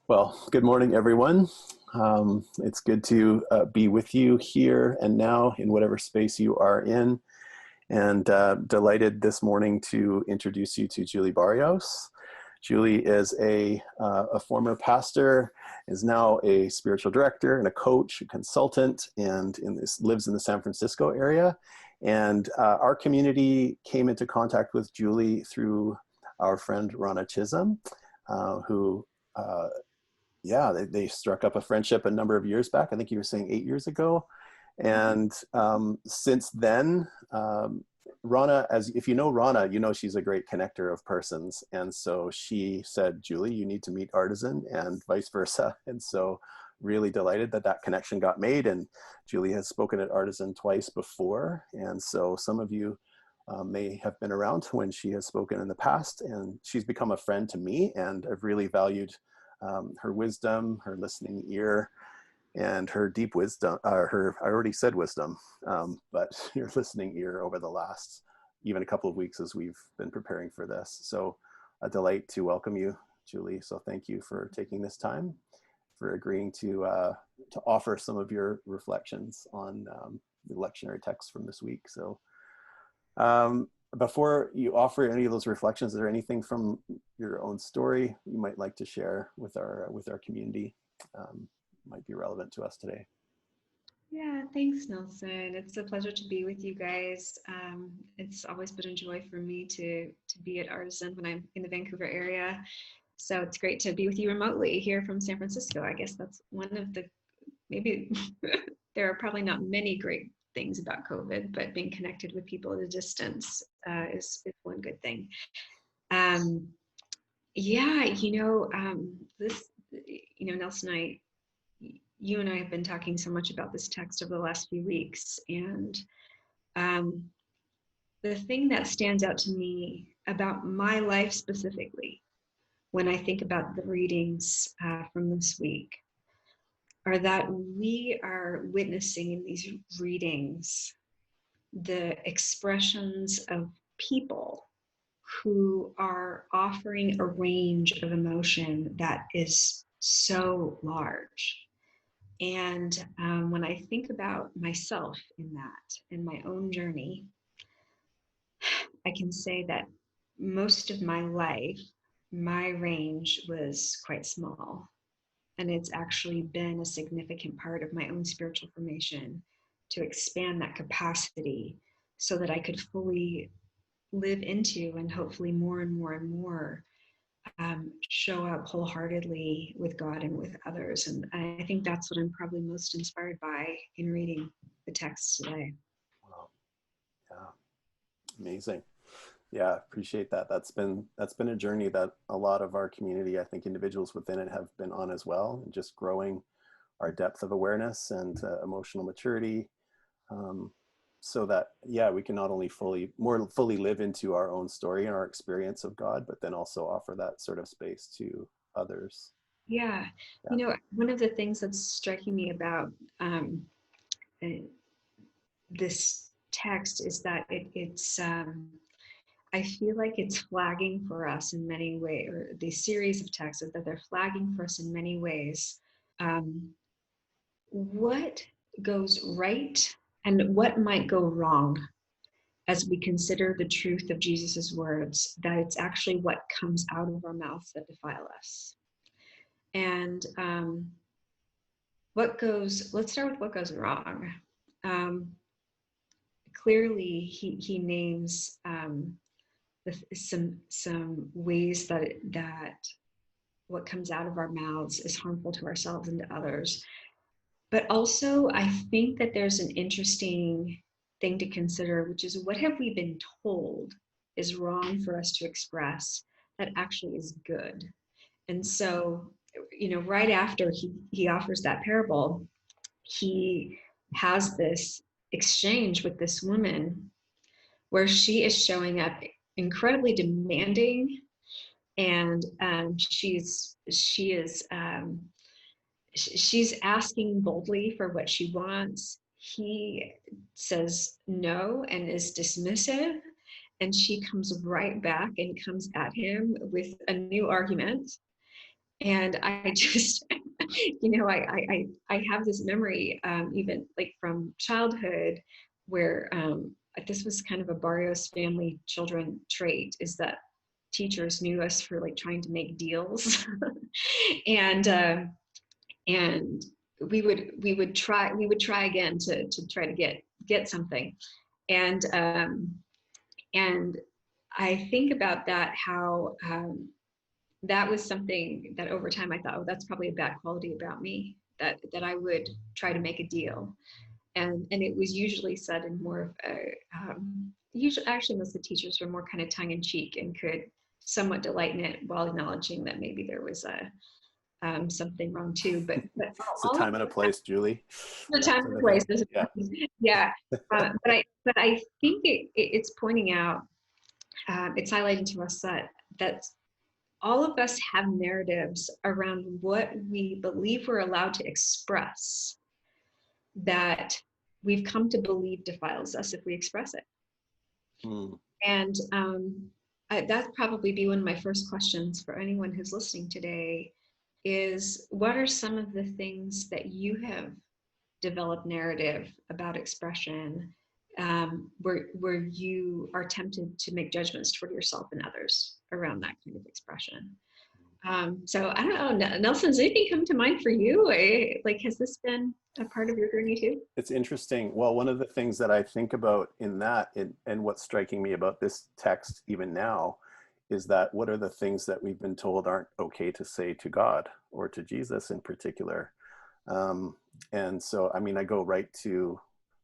Well, good morning, everyone. It's good to be with you here and now in whatever space you are in, and delighted this morning to introduce you to Julie Barrios. Julie is a former pastor, is now a spiritual director and a coach, a consultant, and lives in the San Francisco area. And our community came into contact with Julie through our friend Rana Chisholm, who they struck up a friendship a number of years back. I think you were saying 8 years ago. And since then, Rana, as if you know Rana, you know she's a great connector of persons. And so she said, Julie, you need to meet Artisan, and vice versa. And so really delighted that that connection got made. And Julie has spoken at Artisan twice before. And so some of you may have been around when she has spoken in the past, and she's become a friend to me, and I've really valued her wisdom, her listening ear, and her deep wisdom, I already said wisdom, but your listening ear over the last even a couple of weeks as we've been preparing for this. So a delight to welcome you, Julie. So thank you for taking this time, for agreeing to offer some of your reflections on the lectionary text from this week. So before you offer any of those reflections, is there anything from your own story you might like to share with our community? Might be relevant to us today. Yeah, thanks, Nelson. It's a pleasure to be with you guys. It's always been a joy for me to be at Artisan when I'm in the Vancouver area. So it's great to be with you remotely here from San Francisco. I guess that's one of the, maybe there are probably not many great things about COVID, but being connected with people at a distance is one good thing. Yeah, this, Nelson, you and I have been talking so much about this text over the last few weeks, and the thing that stands out to me about my life specifically when I think about the readings from this week are that we are witnessing in these readings the expressions of people who are offering a range of emotion that is so large. And when I think about myself in that, in my own journey, I can say that most of my life, my range was quite small. And it's actually been a significant part of my own spiritual formation to expand that capacity so that I could fully live into, and hopefully more and more and more, show up wholeheartedly with God and with others. And I think that's what I'm probably most inspired by in reading the text today. Wow. Yeah. Amazing. Yeah, appreciate that. That's been a journey that a lot of our community, I think individuals within it, have been on as well, and just growing our depth of awareness and emotional maturity, so that we can not only more fully live into our own story and our experience of God, but then also offer that sort of space to others. Yeah, Yeah. one of the things that's striking me about uh, this text is that it's I feel like it's flagging for us in many ways, or the series of texts that they're flagging for us in many ways. Um, what goes right and what might go wrong as we consider the truth of Jesus's words, that it's actually what comes out of our mouths that defile us. And let's start with what goes wrong. Um, Clearly, he names some ways that what comes out of our mouths is harmful to ourselves and to others. But also, I think that there's an interesting thing to consider, which is what have we been told is wrong for us to express that actually is good? And so, right after he offers that parable, he has this exchange with this woman where she is showing up incredibly demanding, and she's asking boldly for what she wants. He says no and is dismissive, and she comes right back and comes at him with a new argument. And I just, I have this memory, even like from childhood, where this was kind of a Barrios family children trait, is that teachers knew us for like trying to make deals, and and we would try again to try to get something, and and I think about that, how that was something that over time I thought, oh, that's probably a bad quality about me, that I would try to make a deal. And it was usually said in more of a, usually actually most of the teachers were more kind of tongue in cheek and could somewhat delight in it while acknowledging that maybe there was a something wrong too. But It's a all of time and a place, Julie. the That time sort and of thing. place, Yeah. yeah. But I think it's pointing out, it's highlighting to us that all of us have narratives around what we believe we're allowed to express, that we've come to believe defiles us if we express it. Mm. And that'd probably be one of my first questions for anyone who's listening today, is what are some of the things that you have developed narrative about expression, where you are tempted to make judgments toward yourself and others around that kind of expression? So I don't know, Nelson, does anything come to mind for you? Like, has this been a part of your journey too? It's interesting. Well, one of the things that I think about in that, and what's striking me about this text even now, is that what are the things that we've been told aren't okay to say to God or to Jesus in particular? And so, I mean, I go right to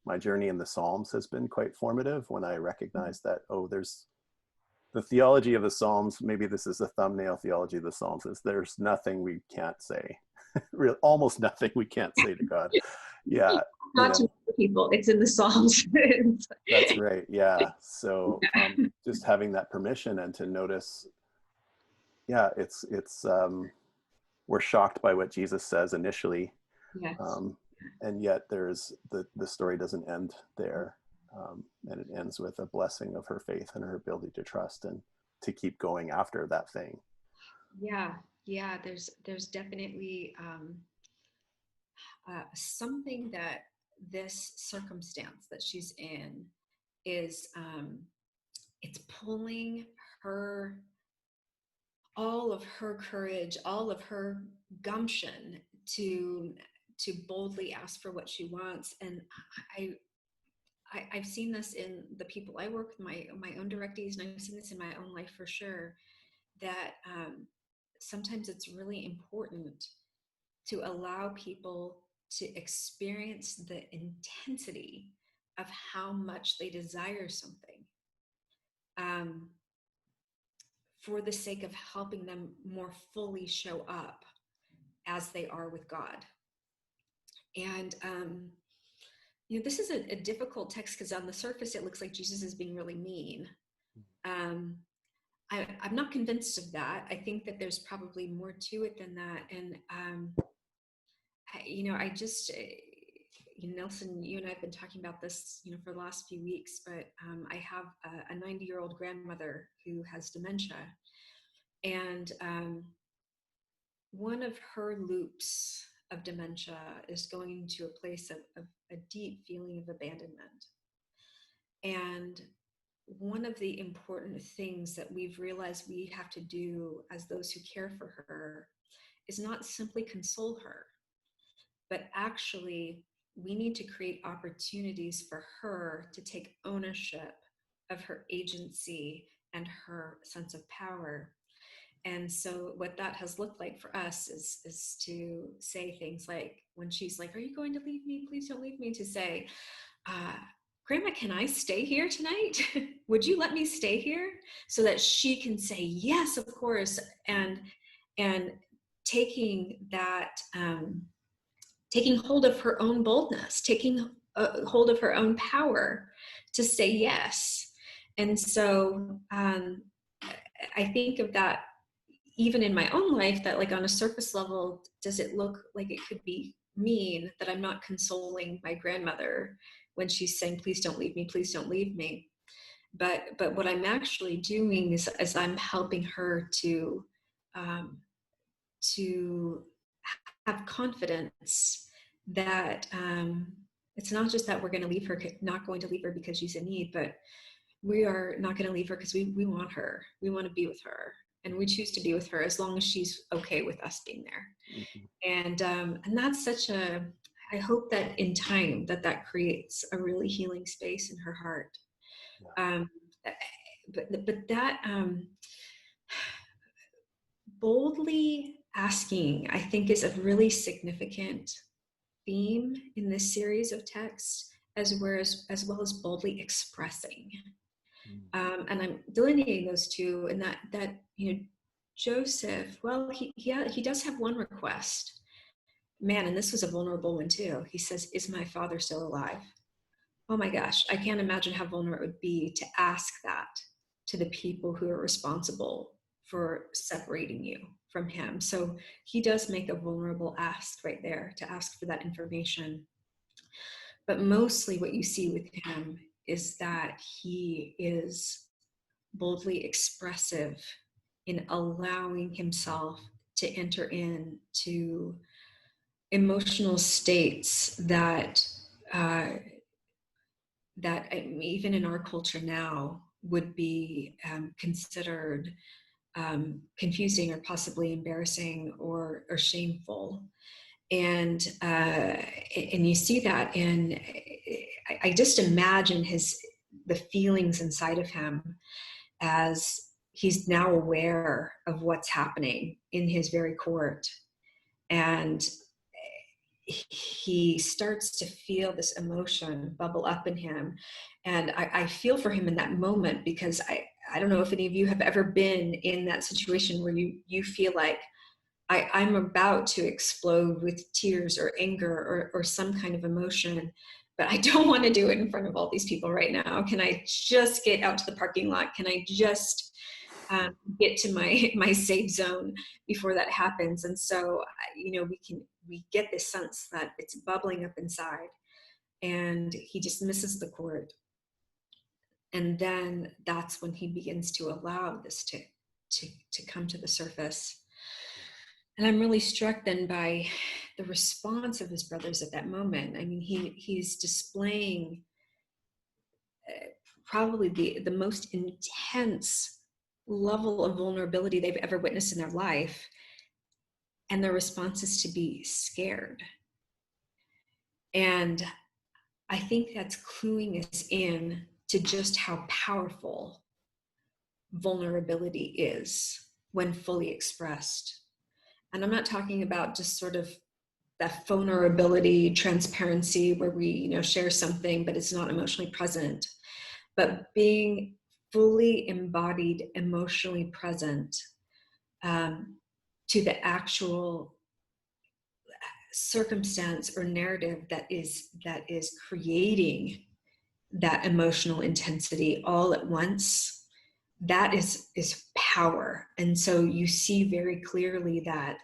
my journey in the Psalms has been quite formative when I recognize that, oh, there's the theology of the Psalms. Maybe this is the thumbnail theology of the Psalms, is there's nothing we can't say, real, almost nothing we can't say to God. Yeah. You Not know, to people, it's in the Psalms. that's right. Yeah. So just having that permission and to notice, yeah, we're shocked by what Jesus says initially. Yes. Um, and yet there's the story doesn't end there. And it ends with a blessing of her faith and her ability to trust and to keep going after that thing. Yeah, yeah. There's definitely something that this circumstance that she's in is, it's pulling her, all of her courage, all of her gumption to boldly ask for what she wants. And I, I've seen this in the people I work with, my own directees, and I've seen this in my own life for sure, that sometimes it's really important to allow people to experience the intensity of how much they desire something, um, for the sake of helping them more fully show up as they are with God. And this is a difficult text, because on the surface it looks like Jesus is being really mean. um, I'm not convinced of that. I think that there's probably more to it than that. And I just, Nelson, you and I have been talking about this, for the last few weeks, but I have a 90-year-old grandmother who has dementia. And one of her loops of dementia is going to a place of a deep feeling of abandonment. And one of the important things that we've realized we have to do as those who care for her is not simply console her, but actually we need to create opportunities for her to take ownership of her agency and her sense of power. And so what that has looked like for us is to say things like, when she's like, "Are you going to leave me? Please don't leave me," to say, "Grandma, can I stay here tonight? Would you let me stay here?" So that she can say, "Yes, of course." And taking that, taking hold of her own boldness, taking hold of her own power to say yes. And so I think of that even in my own life, that like on a surface level, does it look like it could be mean that I'm not consoling my grandmother when she's saying, "Please don't leave me, please don't leave me." But what I'm actually doing is I'm helping her to to have confidence that it's not just that we're going to leave her, not going to leave her because she's in need, but we are not going to leave her because we want her. We want to be with her, and we choose to be with her as long as she's okay with us being there. And that's such a, I hope that in time that creates a really healing space in her heart. But that boldly asking, I think, is a really significant theme in this series of texts, as well as boldly expressing. And I'm delineating those two, and that Joseph, well, he does have one request, man, and this was a vulnerable one too. He says, "Is my father still alive?" Oh my gosh, I can't imagine how vulnerable it would be to ask that to the people who are responsible for separating you from him. So he does make a vulnerable ask right there, to ask for that information. But mostly what you see with him is that he is boldly expressive in allowing himself to enter into emotional states that even in our culture now would be considered confusing or possibly embarrassing or shameful. And you see that in, I just imagine the feelings inside of him as he's now aware of what's happening in his very court. And he starts to feel this emotion bubble up in him. And I feel for him in that moment, because I don't know if any of you have ever been in that situation where you feel like I'm about to explode with tears or anger or some kind of emotion, but I don't want to do it in front of all these people right now. Can I just get out to the parking lot? Can I just get to my safe zone before that happens? And so, we get this sense that it's bubbling up inside, and he just misses the court. And then that's when he begins to allow this to come to the surface. And I'm really struck then by the response of his brothers at that moment. I mean, he's displaying probably the most intense level of vulnerability they've ever witnessed in their life. And their response is to be scared. And I think that's cluing us in to just how powerful vulnerability is when fully expressed. And I'm not talking about just sort of that vulnerability, transparency, where we, share something, but it's not emotionally present, but being fully embodied, emotionally present to the actual circumstance or narrative that is creating that emotional intensity all at once. That is power. And so you see very clearly that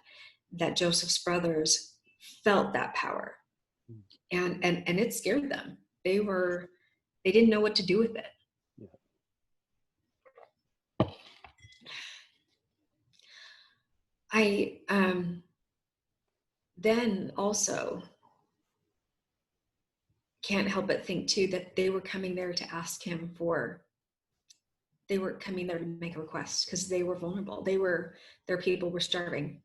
Joseph's brothers felt that power, and it scared them. They didn't know what to do with it. Yeah. I then also can't help but think too that they were coming there to ask him they were coming there to make a request, because they were vulnerable. Their people were starving,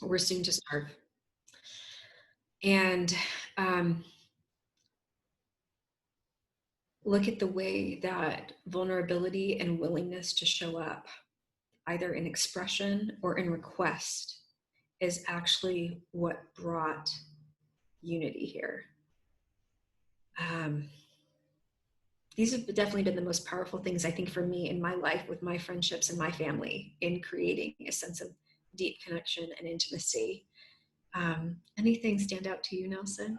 were soon to starve. And look at the way that vulnerability and willingness to show up, either in expression or in request, is actually what brought unity here. These have definitely been the most powerful things, I think, for me in my life, with my friendships and my family, in creating a sense of deep connection and intimacy. Anything stand out to you, Nelson?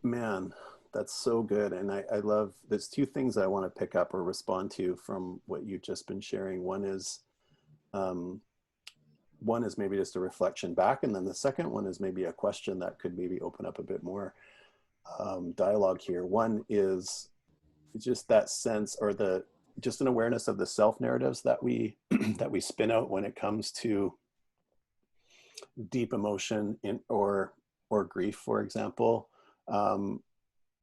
Man, that's so good. And I love, there's two things I want to pick up or respond to from what you've just been sharing. One is maybe just a reflection back. And then the second one is maybe a question that could maybe open up a bit more dialogue here. One is just that sense, or just an awareness of the self narratives that we that we spin out when it comes to deep emotion or grief, for example. Um,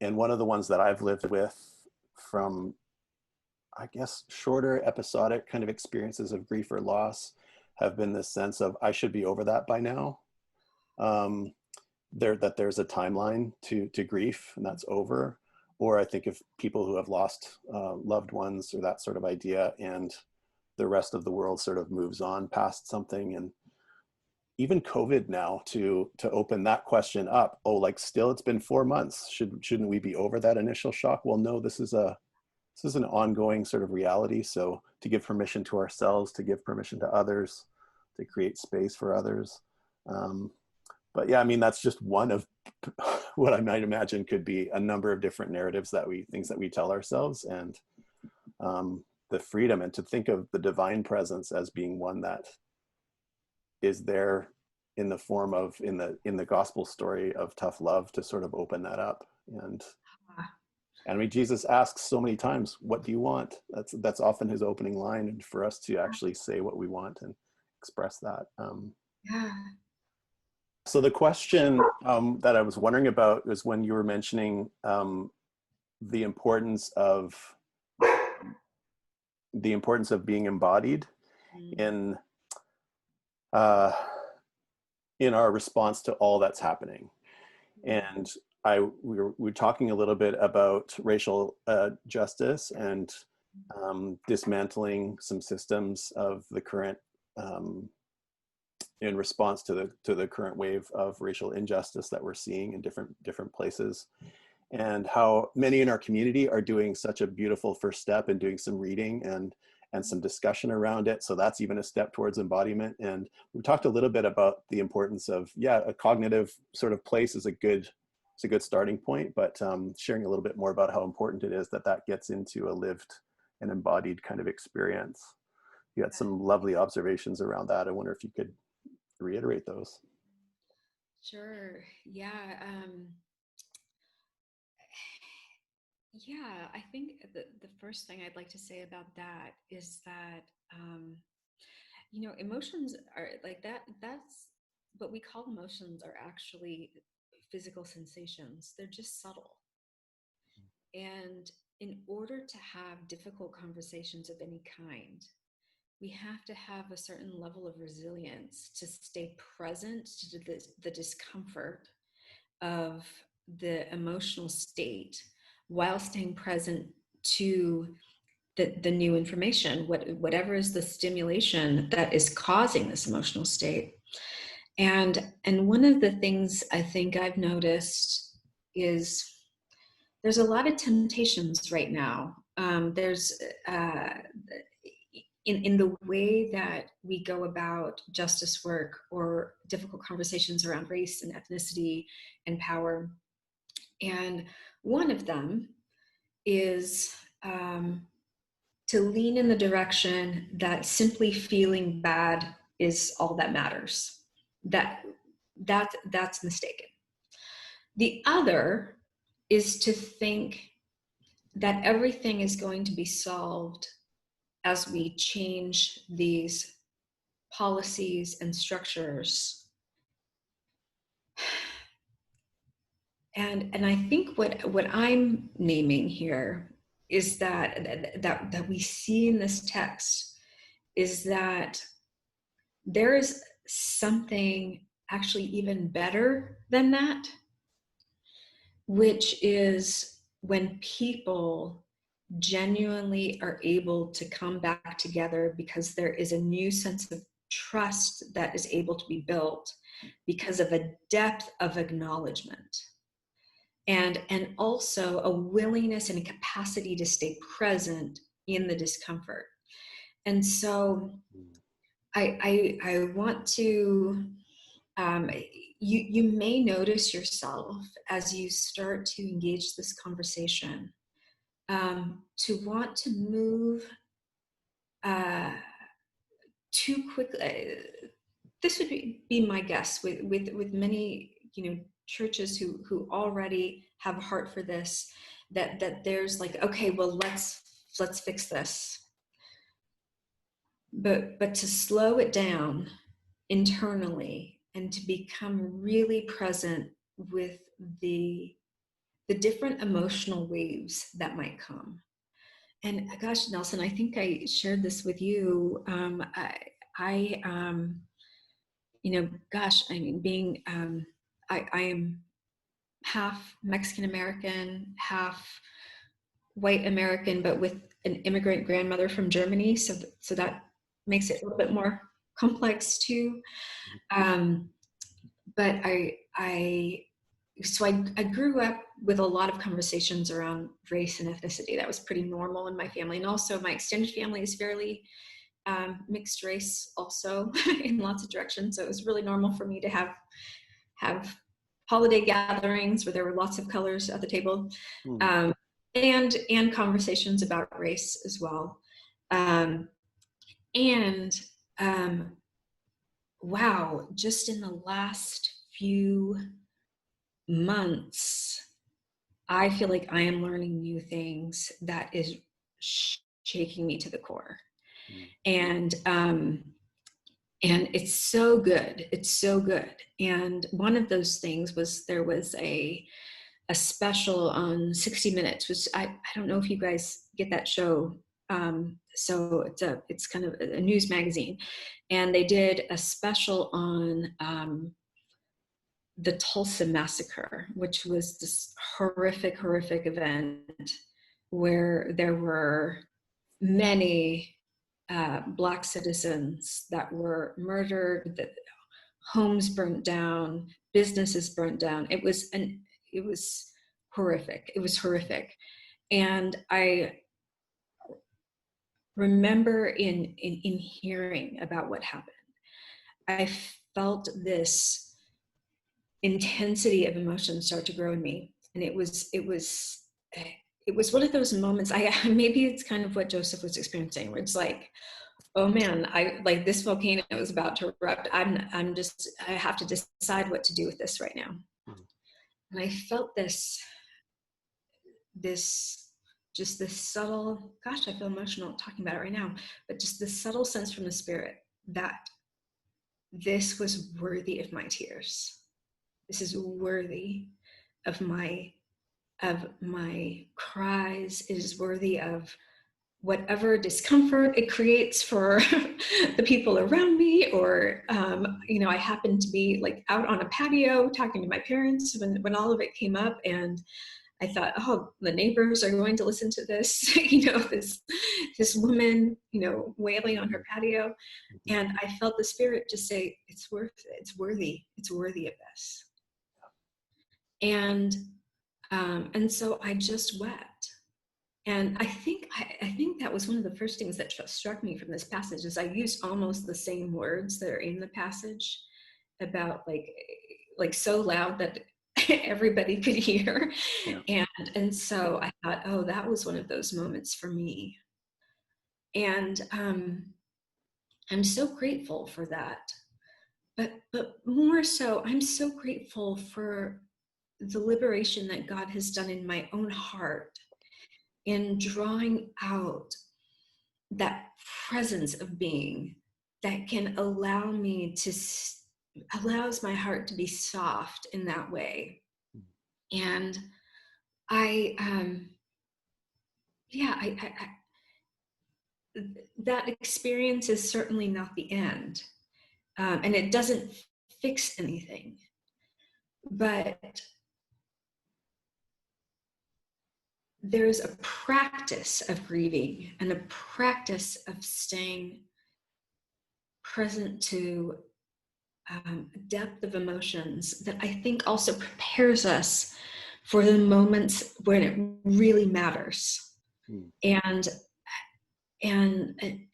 and one of the ones that I've lived with from, I guess, shorter episodic kind of experiences of grief or loss have been this sense of I should be over that by now. Um, that there's a timeline to grief and that's over. Or I think of people who have lost loved ones or that sort of idea, and the rest of the world sort of moves on past something. And even COVID now to open that question up. Oh, like still it's been 4 months. Shouldn't we be over that initial shock? Well, no, this is an ongoing sort of reality. So to give permission to ourselves, to give permission to others, to create space for others. But yeah, I mean, that's just one of what I might imagine could be a number of different narratives things that we tell ourselves, and the freedom, and to think of the divine presence as being one that is there in the form of in the gospel story of tough love to sort of open that up. And I mean, Jesus asks so many times, what do you want? That's often his opening line, and for us to actually say what we want and express that. Yeah. So the question that I was wondering about was when you were mentioning the importance of being embodied in our response to all that's happening. And we were talking a little bit about racial justice and dismantling some systems of the current in response to the current wave of racial injustice that we're seeing in different places, and how many in our community are doing such a beautiful first step and doing some reading and some discussion around it. So that's even a step towards embodiment. And we talked a little bit about the importance of, a cognitive sort of place is a good starting point, but sharing a little bit more about how important it is that gets into a lived and embodied kind of experience. You had some lovely observations around that. I wonder if you could reiterate those. Sure. Yeah. Yeah, I think the first thing I'd like to say about that is that, emotions are like that. That's what we call emotions are actually physical sensations. They're just subtle. And in order to have difficult conversations of any kind, we have to have a certain level of resilience to stay present to the discomfort of the emotional state while staying present to the new information, whatever is the stimulation that is causing this emotional state. And one of the things I think I've noticed is there's a lot of temptations right now. There's in the way that we go about justice work or difficult conversations around race and ethnicity and power. And one of them is to lean in the direction that simply feeling bad is all that matters. That's mistaken. The other is to think that everything is going to be solved as we change these policies and structures. And I think what I'm naming here is that we see in this text is that there is something actually even better than that, which is when people genuinely are able to come back together because there is a new sense of trust that is able to be built because of a depth of acknowledgement and also a willingness and a capacity to stay present in the discomfort. And so I want to you may notice yourself as you start to engage this conversation to want to move too quickly. This would be my guess with many churches who already have a heart for this, that there's like, okay, well, let's let's fix this. But to slow it down internally and to become really present with the different emotional waves that might come. And gosh, Nelson, I think I shared this with you. Gosh, I mean, being, I am half Mexican American, half white American, but with an immigrant grandmother from Germany. So that makes it a little bit more complex too. But I grew up with a lot of conversations around race and ethnicity. That was pretty normal in my family. And also my extended family is fairly mixed race also in lots of directions. So it was really normal for me to have holiday gatherings where there were lots of colors at the table, and conversations about race as well. Wow, just in the last few months, I feel like I am learning new things that is shaking me to the core. And it's so good. It's so good. And one of those things was there was a special on 60 Minutes, which I don't know if you guys get that show. So it's kind of a news magazine, and they did a special on the Tulsa massacre, which was this horrific event where there were many Black citizens that were murdered, that homes burnt down, businesses burnt down. It was horrific. It was horrific. And I remember in hearing about what happened, I felt this intensity of emotion start to grow in me. And it was one of those moments, maybe it's kind of what Joseph was experiencing, where it's like, oh man, I like this volcano is about to erupt. I have to decide what to do with this right now. And I felt this subtle, gosh, I feel emotional talking about it right now, but just this subtle sense from the Spirit that this was worthy of my tears. This is worthy of my cries. It is worthy of whatever discomfort it creates for the people around me, or I happened to be like out on a patio talking to my parents when all of it came up, and I thought, oh, the neighbors are going to listen to this, this woman, wailing on her patio. And I felt the Spirit just say, it's worthy of this. And so I just wept. And I think that was one of the first things that struck me from this passage, is I used almost the same words that are in the passage about like so loud that everybody could hear. Yeah. And so I thought, oh, that was one of those moments for me. And I'm so grateful for that. But more so, I'm so grateful for the liberation that God has done in my own heart in drawing out that presence of being that can allows my heart to be soft in that way. And that experience is certainly not the end. And it doesn't fix anything, but there's a practice of grieving and a practice of staying present to depth of emotions that I think also prepares us for the moments when it really matters. And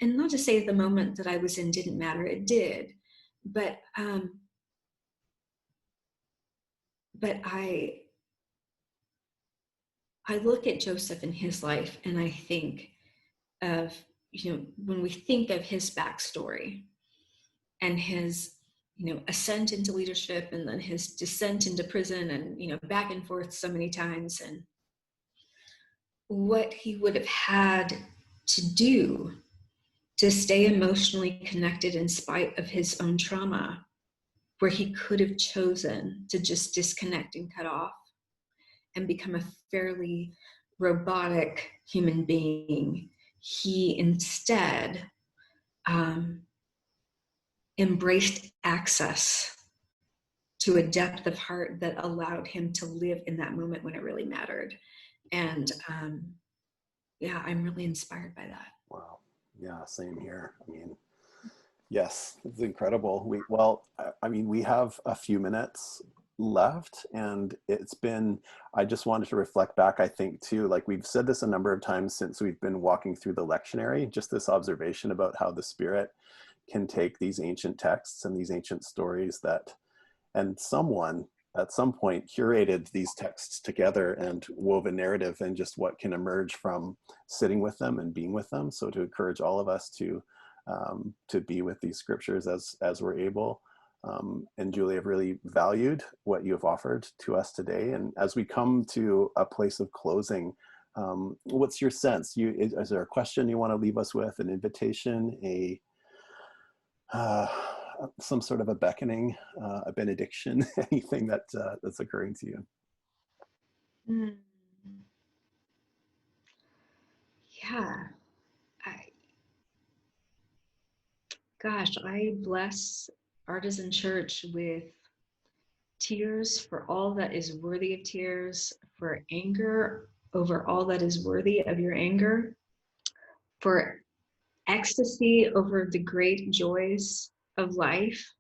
not to say the moment that I was in didn't matter, it did, but I look at Joseph and his life, and I think of, when we think of his backstory and his, ascent into leadership, and then his descent into prison, and, back and forth so many times, and what he would have had to do to stay emotionally connected in spite of his own trauma, where he could have chosen to just disconnect and cut off and become a fairly robotic human being. He instead embraced access to a depth of heart that allowed him to live in that moment when it really mattered. And yeah, I'm really inspired by that. Wow. Yeah, same here. I mean, yes, it's incredible. We have a few minutes left, and I just wanted to reflect back, I think too, like we've said this a number of times since we've been walking through the lectionary, just this observation about how the Spirit can take these ancient texts and these ancient stories and someone at some point curated these texts together and wove a narrative, and just what can emerge from sitting with them and being with them. So to encourage all of us to be with these scriptures as we're able. And Julie, I've really valued what you have offered to us today. And as we come to a place of closing, what's your sense? Is there a question you want to leave us with, an invitation, some sort of a beckoning, a benediction, anything that's occurring to you? Mm. Yeah, I bless Artisan Church with tears for all that is worthy of tears, for anger over all that is worthy of your anger, for ecstasy over the great joys of life,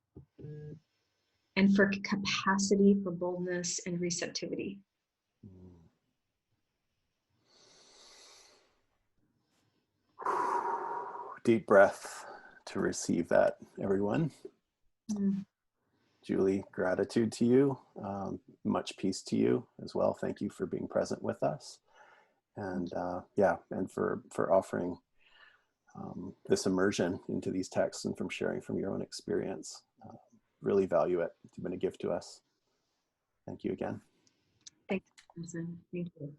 and for capacity for boldness and receptivity. Deep breath to receive that, everyone. Mm. Julie, gratitude to you. Much peace to you as well. Thank you for being present with us. And and for offering this immersion into these texts and from sharing from your own experience. Really value it. You've been a gift to us. Thank you again. Thanks, Susan. Thank you.